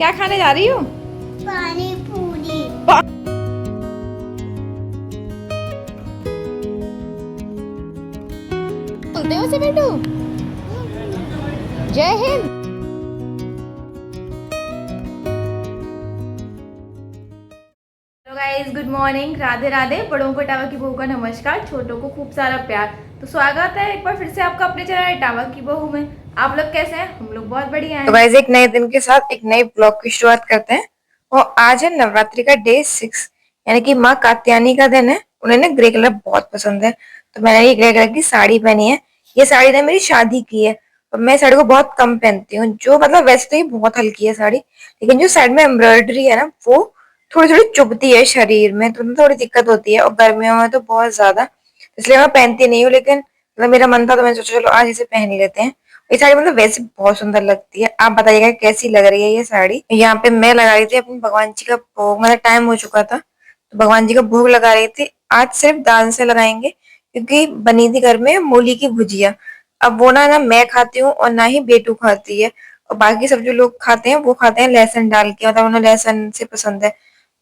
क्या खाने जा रही हो? पानी पूरी। बोलते हो उसे बेटू? जय Hind. Hello guys, good morning, Radhe Radhe. बड़ों को टावा की बहू का नमस्कार, छोटों को खूब सारा प्यार। तो स्वागत है एक बार फिर से आपका अपने चैनल टावा की बहू में। आप लोग कैसे हैं? हम लोग बहुत बढ़िया हैं। तो गाइस एक नए दिन के साथ एक नई ब्लॉग की शुरुआत करते हैं। और आज है नवरात्रि का डे 6, यानी कि माँ कात्यायनी का दिन है। उन्हें ना ग्रे कलर बहुत पसंद है, तो मैंने ये ग्रे कलर की साड़ी पहनी है। ये साड़ी ना मेरी शादी की है, और मैं साड़ी को बहुत कम पहनती हूँ। जो मतलब वैसे तो ये बहुत हल्की है साड़ी, लेकिन जो साइड में एम्ब्रॉयडरी है ना, वो थोड़ी थोड़ी चुभती है शरीर में, तो थोड़ी दिक्कत होती है। और गर्मियों में तो बहुत ज्यादा, इसलिए मैं पहनती नहीं हूँ। लेकिन मतलब मेरा मन था, तो मैंने सोचा चलो आज इसे पहन लेते हैं। ये साड़ी मतलब वैसे बहुत सुंदर लगती है। आप बताइएगा कैसी लग रही है ये साड़ी। यहाँ पे मैं लगा रही थी अपनी भगवान जी का भोग, मतलब टाइम हो चुका था, तो भगवान जी का भोग लगा रही थी। आज सिर्फ दाल से लगाएंगे, क्योंकि बनी थी घर में मूली की भुजिया। अब वो ना ना मैं खाती हूँ और ना ही बेटू खाती है। और बाकी सब जो लोग खाते हैं वो खाते हैं लहसुन डाल के, मतलब उन्हें लहसुन से पसंद है।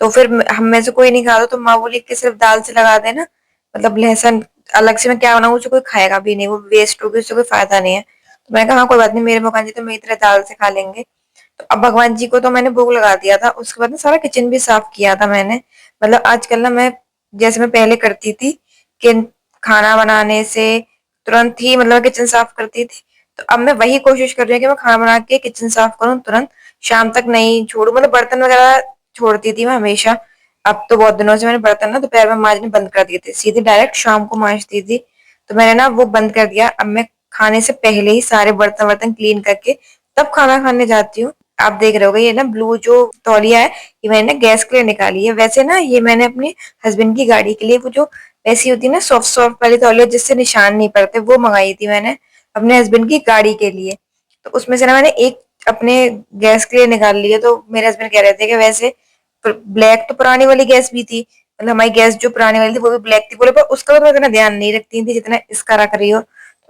तो फिर हम में से कोई नहीं खाता, तो माँ बोली कि सिर्फ दाल से लगा देना, मतलब लहसुन अलग से मैं क्या बनाऊँ, जो कोई खाएगा भी नहीं, वो वेस्ट होगी, उससे कोई फायदा नहीं है। तो मैंने कहा हाँ कोई बात नहीं, मेरे भगवान जी तो मेरी तरह दाल से खा लेंगे। तो अब भगवान जी को तो मैंने भोग लगा दिया था। उसके बाद ना सारा किचन भी साफ किया था मैंने। मतलब आजकल ना मैं, जैसे मैं पहले करती थी कि खाना बनाने से तुरंत ही मतलब किचन साफ करती थी, तो अब मैं वही कोशिश कर रही हूँ कि मैं खाना बना के किचन साफ करूँ तुरंत, शाम तक नहीं छोड़ू। मतलब बर्तन वगैरह छोड़ती थी मैं हमेशा। अब तो बहुत दिनों से मैंने बर्तन ना दोपहर में मांजने बंद कर दिए थे, सीधे डायरेक्ट शाम को मांजती थी। तो मैंने ना वो बंद कर दिया। अब मैं खाने से पहले ही सारे बर्तन वर्तन क्लीन करके तब खाना खाने जाती हूँ। आप देख रहे होगे ये ना ब्लू जो तौलिया है, ये मैंने गैस के लिए निकाली है। वैसे ना ये मैंने अपने हस्बैंड की गाड़ी के लिए, वो जो ऐसी होती है ना सॉफ्ट सॉफ्ट वाली तौलिया जिससे निशान नहीं पड़ते, वो मंगाई थी मैंने अपने हस्बैंड की गाड़ी के लिए। तो उसमें से ना मैंने एक अपने गैस के लिए निकाल लिया। तो मेरे हस्बैंड कह रहे थे कि वैसे ब्लैक तो पुरानी वाली गैस भी थी, मतलब हमारी गैस जो पुरानी वाली थी वो भी ब्लैक थी। बोले पर उसका तो मैं इतना ध्यान नहीं रखती थी जितना इसका रख रही हो।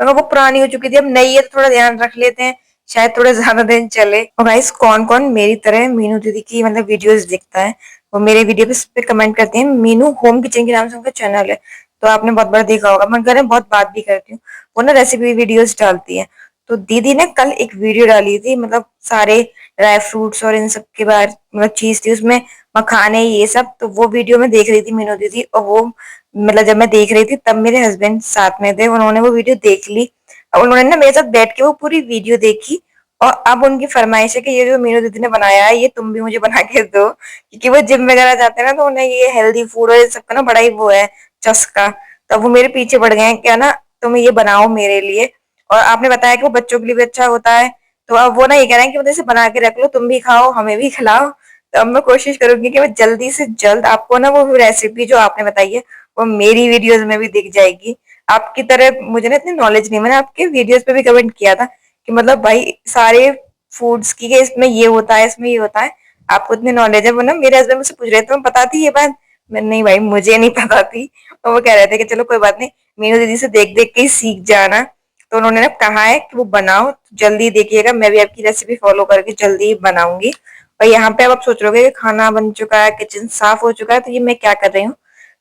तो वो पुरानी हो चुकी थी, अब नई है तो थोड़ा ध्यान रख लेते हैं, शायद थोड़े ज्यादा दिन चले। और गाइस कौन कौन मेरी तरह मीनू दीदी की मतलब वीडियोस देखता है, वो मेरे वीडियो पे कमेंट करते हैं। मीनू होम किचन के नाम से उनका चैनल है, तो आपने बहुत बार देखा होगा। मैं घर में बहुत बात भी करती हूँ, वो ना रेसिपी वीडियोस डालती है। तो दीदी ने कल एक वीडियो डाली थी, मतलब सारे ड्राई फ्रूट्स और इन सब के बारे, मतलब चीज थी उसमें, मखाने ये सब। तो वो वीडियो में देख रही थी मीनू दीदी, और वो मतलब जब मैं देख रही थी तब मेरे हस्बैंड साथ में थे, उन्होंने वो वीडियो देख ली। और उन्होंने ना मेरे साथ बैठ के वो पूरी वीडियो देखी। और अब उनकी फरमाइश है कि ये जो मीनू दीदी ने बनाया है ये तुम भी मुझे बना के दो, क्योंकि वो जिम वगैरह जाते हैं ना, तो उन्हें ये हेल्दी फूड और ये सब का ना बड़ा ही वो है चस्का। तो वो मेरे पीछे पड़ गए हैं क्या ना, तुम ये बनाओ मेरे लिए। और आपने बताया कि वो बच्चों के लिए भी अच्छा होता है, तो अब वो ना ये कह रहे हैं कि मतलब इसे बना के रख लो, तुम भी खाओ हमें भी खिलाओ। तो अब मैं कोशिश करूंगी कि मैं जल्दी से जल्द आपको ना वो रेसिपी जो आपने बताई है वो मेरी वीडियोस में भी दिख जाएगी। आपकी तरह मुझे ना इतनी नॉलेज नहीं, मैंने आपके वीडियोस पे भी कमेंट किया था कि मतलब भाई सारे फूड्स की कि इसमें ये होता है इसमें ये होता है, आपको इतनी नॉलेज है। वो ना मेरे हस्बैंड मुझसे पूछ रहे थे तुम्हें पता थी ये बात, मैं नहीं भाई मुझे नहीं पता थी। और वो कह रहे थे कि चलो कोई बात नहीं, मीनू दीदी से देख देख के ही सीख जाना। तो उन्होंने ना कहा है कि वो बनाओ, जल्दी देखिएगा, मैं भी आपकी रेसिपी फॉलो करके जल्दी ही बनाऊंगी। और यहाँ पे अब आप सोच रहे हो कि खाना बन चुका है, किचन साफ हो चुका है, तो ये मैं क्या कर रही हूँ।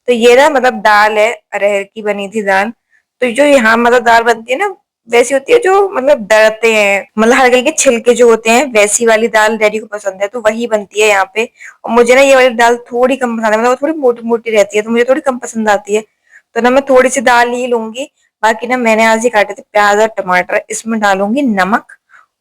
तो ये ना मतलब दाल है, अरहर की बनी थी दाल। तो जो यहाँ मतलब दाल बनती है ना, वैसी होती है जो मतलब दरते हैं, मतलब हल्के हल्के छिलके जो होते हैं, वैसी वाली दाल डैडी को पसंद है, तो वही बनती है यहाँ पे। और मुझे ना ये वाली दाल थोड़ी कम पसंद है, मतलब वो थोड़ी मोटी मोटी रहती है, तो मुझे थोड़ी कम पसंद आती है। तो ना मैं थोड़ी सी दाल ही लूंगी। बाकी ना मैंने आज ही काटे थे प्याज और टमाटर, इसमें डालूंगी नमक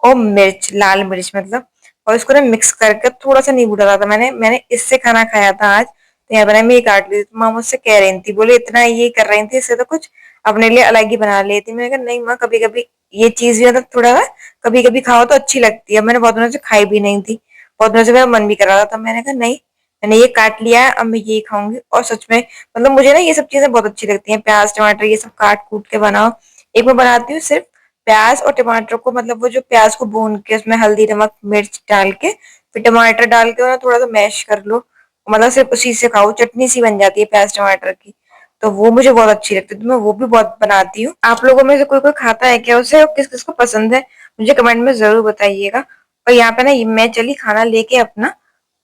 और मिर्च, लाल मिर्च मतलब। और इसको ना मिक्स करके थोड़ा सा नींबू डाला था मैंने मैंने इससे खाना खाया था आज। तो यहाँ पर मैं ये काट ली थी, तो माँ मुझसे कह रही थी, बोले इतना ये कर रही थी, इससे तो कुछ अपने लिए अलग ही बना लेती। मैंने कहा नहीं माँ, कभी कभी ये चीज भी मतलब थोड़ा ना कभी कभी खाओ तो अच्छी लगती है। मैंने बहुत दिनों से खाई भी नहीं थी, बहुत दिनों से मेरा मन भी कर रहा था, तब मैंने कहा नहीं, मैंने ये काट लिया है, अब मैं यही खाऊंगी। और सच में मतलब मुझे ना ये सब चीजें बहुत अच्छी लगती हैं, प्याज टमाटर ये सब काट कूट के बनाओ। एक मैं बनाती हूँ सिर्फ प्याज और टमाटर को, मतलब वो जो प्याज को भून के उसमें हल्दी नमक मिर्च डाल के फिर टमाटर डाल के और थोड़ा सा मैश कर लो, मतलब सिर्फ उसी से खाओ, चटनी सी बन जाती है प्याज टमाटर की। तो वो मुझे बहुत अच्छी लगती है, तो मैं वो भी बहुत बनाती हूँ। आप लोगों में से कोई कोई खाता है क्या उसे, और किस किस को पसंद है मुझे कमेंट में जरूर बताइएगा। और यहाँ पे ना मैं चली खाना लेके अपना,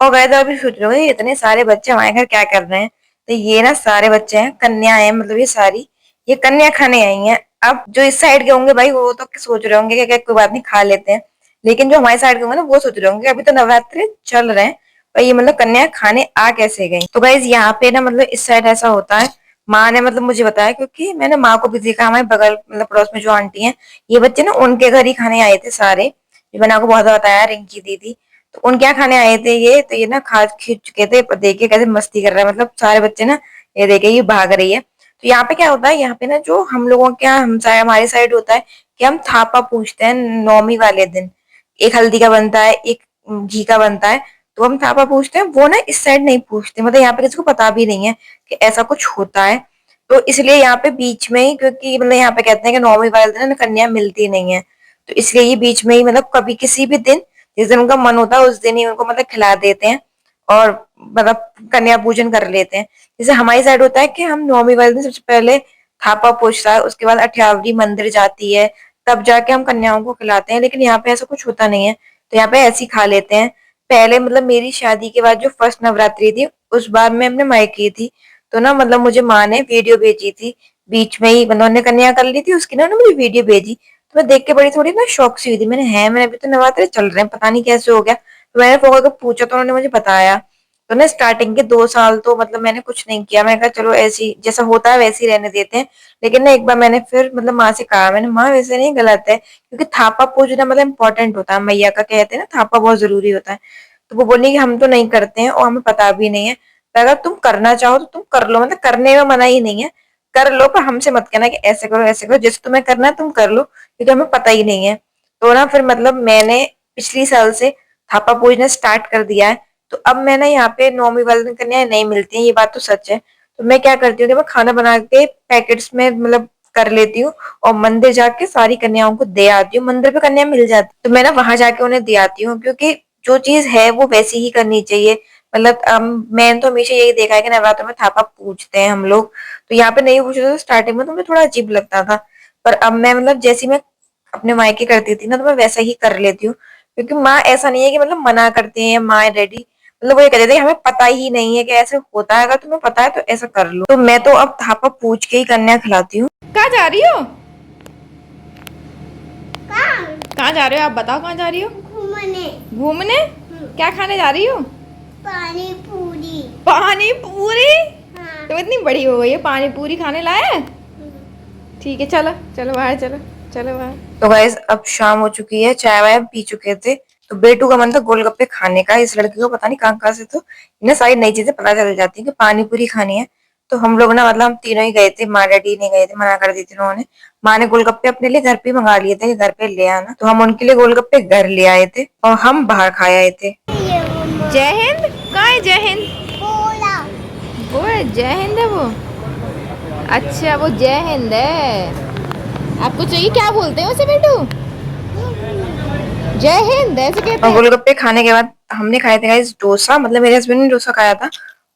और गए तो अभी सोच रहे हो इतने सारे बच्चे हमारे घर क्या कर रहे हैं। तो ये ना सारे बच्चे हैं, कन्या है, मतलब ये सारी ये कन्या खाने आई हैं। अब जो इस साइड के होंगे भाई वो तो सोच रहे होंगे कि कोई बात नहीं खा लेते हैं, लेकिन जो हमारे साइड के होंगे ना वो सोच रहे होंगे अभी तो नवरात्रि चल रहे हैं और ये मतलब कन्या खाने आ कैसे गई। तो गाइज यहाँ पे ना मतलब इस साइड ऐसा होता है, माँ ने मतलब मुझे बताया क्योंकि मैंने माँ को भी देखा, हमारे बगल मतलब पड़ोस में जो आंटी हैं ये बच्चे ना उनके घर ही खाने आए थे सारे, जो मैंने आपको बहुत बताया रिंकी दीदी, तो उनके यहाँ खाने आए थे ये। तो ये ना खा खींच चुके थे, देखिए कैसे मस्ती कर रहे हैं, मतलब सारे बच्चे ना ये देखे ये भाग रही है। तो यहाँ पे क्या होता है, यहाँ पे ना जो हम लोगों के यहाँ हमारे साइड होता है कि हम थापा पूछते हैं नौमी वाले दिन। एक हल्दी का बनता है, एक घी का बनता है, तो हम थापा पूछते हैं। वो ना इस साइड नहीं पूछते, मतलब यहाँ पे किसी को पता भी नहीं है कि ऐसा कुछ होता है। तो इसलिए यहाँ पे बीच में ही, क्योंकि मतलब यहाँ पे कहते हैं कि नौमी वाले दिन कन्या मिलती नहीं है, तो इसलिए ये बीच में ही मतलब कभी किसी भी दिन जिस दिन उनका मन होता है उस दिन ही उनको मतलब खिला देते हैं और मतलब कन्या पूजन कर लेते हैं। जैसे हमारी साइड होता है कि हम नौमी वाले दिन सबसे पहले थापा पूछता है, उसके बाद अठ्यावरी मंदिर जाती है, तब जाके हम कन्याओं को खिलाते हैं। लेकिन यहाँ पे ऐसा कुछ होता नहीं है, तो यहाँ पे ऐसे ही खा लेते हैं। पहले मतलब मेरी शादी के बाद जो फर्स्ट नवरात्रि थी उस बार मैं अपने मायके थी, तो ना मतलब मुझे माँ ने वीडियो भेजी थी, बीच में ही मतलब उन्होंने कन्या कर ली थी उसकी ना, उन्होंने मुझे वीडियो भेजी। तो मैं देख के बड़ी थोड़ी ना शौक सी हुई थी, मैंने अभी तो नवरात्रे चल रहे हैं पता नहीं कैसे हो गया। तो मैंने फोन करके पूछा तो उन्होंने मुझे बताया। तो ना स्टार्टिंग के 2 साल तो मतलब मैंने कुछ नहीं किया, मैंने कहा चलो ऐसी जैसा होता है वैसे ही रहने देते हैं। लेकिन ना एक बार मैंने फिर मतलब माँ से कहा, मैंने माँ वैसे नहीं गलत है, क्योंकि थापा पूजना मतलब इम्पोर्टेंट होता है, मैया का कहते हैं ना थापा बहुत जरूरी होता है। तो वो बोली कि हम तो नहीं करते हैं और हमें पता भी नहीं है, तो अगर तुम करना चाहो तो तुम कर लो, मतलब करने में मना ही नहीं है, कर लो, पर हमसे मत कहना कि ऐसे करो, जैसे तुम्हें करना है तुम कर लो, क्योंकि हमें पता ही नहीं है। तो ना फिर मतलब मैंने पिछली साल से थापा पूजना स्टार्ट कर दिया है। तो अब मैं ना यहाँ पे नौमी वाले दिन कन्याएं नहीं मिलती हैं, ये बात तो सच है। तो मैं क्या करती हूँ कि मैं खाना बना के पैकेट्स में मतलब कर लेती हूँ और मंदिर जाके सारी कन्याओं को दे आती हूँ। मंदिर पे कन्या मिल जाती, तो मैं ना वहां जाके उन्हें दे आती हूँ, क्योंकि जो चीज है वो वैसी ही करनी चाहिए। मतलब मैंने तो हमेशा यही देखा है कि नवरात्र में थापा पूजते हैं हम लोग, तो यहाँ पे नहीं पूछते। तो स्टार्टिंग में तो मुझे थोड़ा अजीब लगता था, पर अब मैं मतलब जैसी मैं अपने मायके करती थी ना तो मैं वैसा ही कर लेती हूँ, क्योंकि माँ ऐसा नहीं है कि मतलब मना करती है, माँ रेडी मतलब वो ये कहते थे हमें पता ही नहीं है कि ऐसे होता है, अगर तुम्हें पता है तो ऐसा कर लो। तो मैं तो अब थापा पूछ के ही कन्या खिलाती हूँ। कहाँ जा रही हो? कहाँ जा रहे हो आप बताओ, कहाँ जा रही हो? घूमने। घूमने? क्या खाने जा रही हो? पानी पूरी। पानी पूरी? हाँ। तुम इतनी बड़ी हो गई है पानी पूरी खाने लाए? ठीक है चलो चलो बाहर, चलो चलो बाहर। तो गाइस अब शाम हो चुकी है, चाय वाय पी चुके थे, तो बेटू का मन था गोलगप्पे खाने का। इस लड़के को पता नहीं कहाँ कहाँ से तो इन्हें सारी नई चीजें पता चल जाती है कि पानी पूरी खानी है। तो हम लोग ना मतलब हम तीनों ही गए थे, माँ डैडी नहीं गए थे, मना कर दी थी उन्होंने। माँ ने गोलगप्पे अपने लिए घर पे मंगा लिए थे कि घर पे ले आना, तो हम उनके लिए गोलगप्पे घर ले आए थे और हम बाहर खाए आए थे। जय हिंद। कहाँ है जय हिंद? बोला। वो है जय हिंद है वो? अच्छा वो जय हिंद है। आपको चाहिए क्या बोलते हैं उसे बेटू? जय हिंद ऐसे कहते हैं। गोलगप्पे खाने के बाद हमने खाए थे गाइस डोसा, मतलब मेरे हस्बैंड ने डोसा खाया था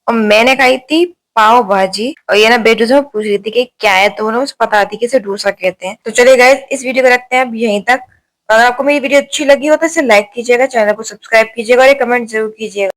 और मैंने खाई थी पाव भाजी। और ये ना बेटू से मैं पूछ रही थी कि क्या है, तो उन्हें उसे पता थी कि इसे डोसा कहते हैं। तो चलिए गाइस इस वीडियो को रखते हैं अब यहीं तक। अगर आपको मेरी वीडियो अच्छी लगी हो तो इसे लाइक कीजिएगा, चैनल को सब्सक्राइब कीजिएगा और एक कमेंट जरूर कीजिएगा।